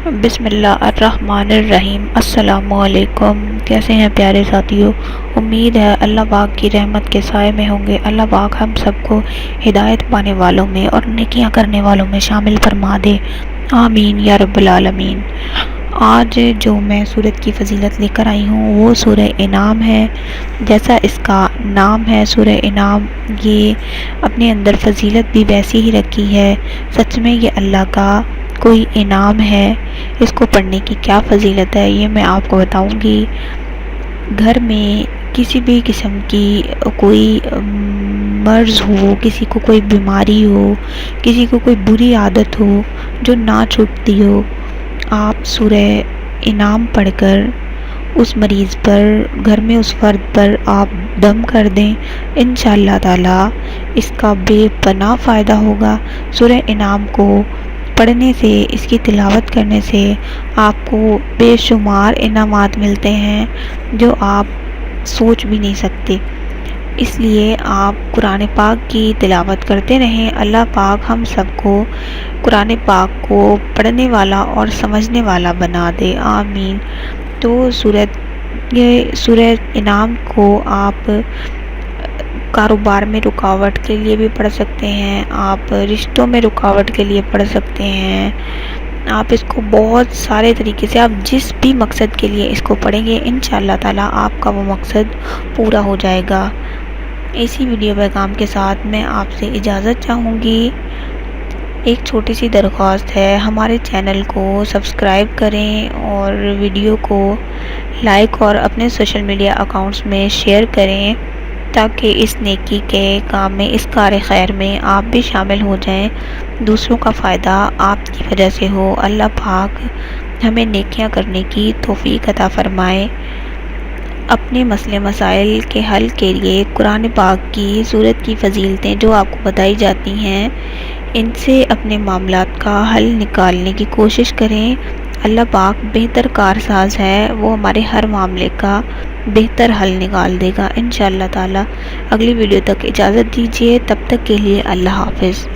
بسم اللہ الرحمن الرحیم۔ السلام علیکم، کیسے ہیں پیارے ساتھیوں؟ امید ہے اللہ پاک کی رحمت کے سائے میں ہوں گے۔ اللہ پاک ہم سب کو ہدایت پانے والوں میں اور نیکیاں کرنے والوں میں شامل فرما دے، آمین یا رب العالمین۔ آج جو میں سورت کی فضیلت لے کر آئی ہوں وہ سورہ انعام ہے۔ جیسا اس کا نام ہے سورہ انعام، یہ اپنے اندر فضیلت بھی ویسی ہی رکھی ہے۔ سچ میں یہ اللہ کا کوئی انعام ہے۔ اس کو پڑھنے کی کیا فضیلت ہے یہ میں آپ کو بتاؤں گی۔ گھر میں کسی بھی قسم کی کوئی مرض ہو، کسی کو کوئی بیماری ہو، کسی کو کوئی بری عادت ہو جو نہ چھوٹتی ہو، آپ سورہ انعام پڑھ کر اس مریض پر، گھر میں اس فرد پر آپ دم کر دیں، انشاءاللہ تعالی اس کا بے پناہ فائدہ ہوگا۔ سورہ انعام کو پڑھنے سے، اس کی تلاوت کرنے سے آپ کو بے شمار انعامات ملتے ہیں جو آپ سوچ بھی نہیں سکتے۔ اس لیے آپ قرآن پاک کی تلاوت کرتے رہیں۔ اللہ پاک ہم سب کو قرآن پاک کو پڑھنے والا اور سمجھنے والا بنا دے، آمین۔ تو سورہ انعام کو آپ کاروبار میں رکاوٹ کے لیے بھی پڑھ سکتے ہیں، آپ رشتوں میں رکاوٹ کے لیے پڑھ سکتے ہیں، آپ اس کو بہت سارے طریقے سے، آپ جس بھی مقصد کے لیے اس کو پڑھیں گے انشاءاللہ تعالی آپ کا وہ مقصد پورا ہو جائے گا۔ اسی ویڈیو پیغام کے ساتھ میں آپ سے اجازت چاہوں گی۔ ایک چھوٹی سی درخواست ہے، ہمارے چینل کو سبسکرائب کریں اور ویڈیو کو لائک اور اپنے سوشل میڈیا اکاؤنٹس میں شیئر کریں تاکہ اس نیکی کے کام میں، اس کار خیر میں آپ بھی شامل ہو جائیں، دوسروں کا فائدہ آپ کی وجہ سے ہو۔ اللہ پاک ہمیں نیکیاں کرنے کی توفیق عطا فرمائے۔ اپنے مسئلے مسائل کے حل کے لیے قرآن پاک کی سورت کی فضیلتیں جو آپ کو بتائی جاتی ہیں، ان سے اپنے معاملات کا حل نکالنے کی کوشش کریں۔ اللہ پاک بہتر کارساز ہے، وہ ہمارے ہر معاملے کا بہتر حل نکال دے گا انشاءاللہ تعالی۔ اگلی ویڈیو تک اجازت دیجیے، تب تک کے لیے اللہ حافظ۔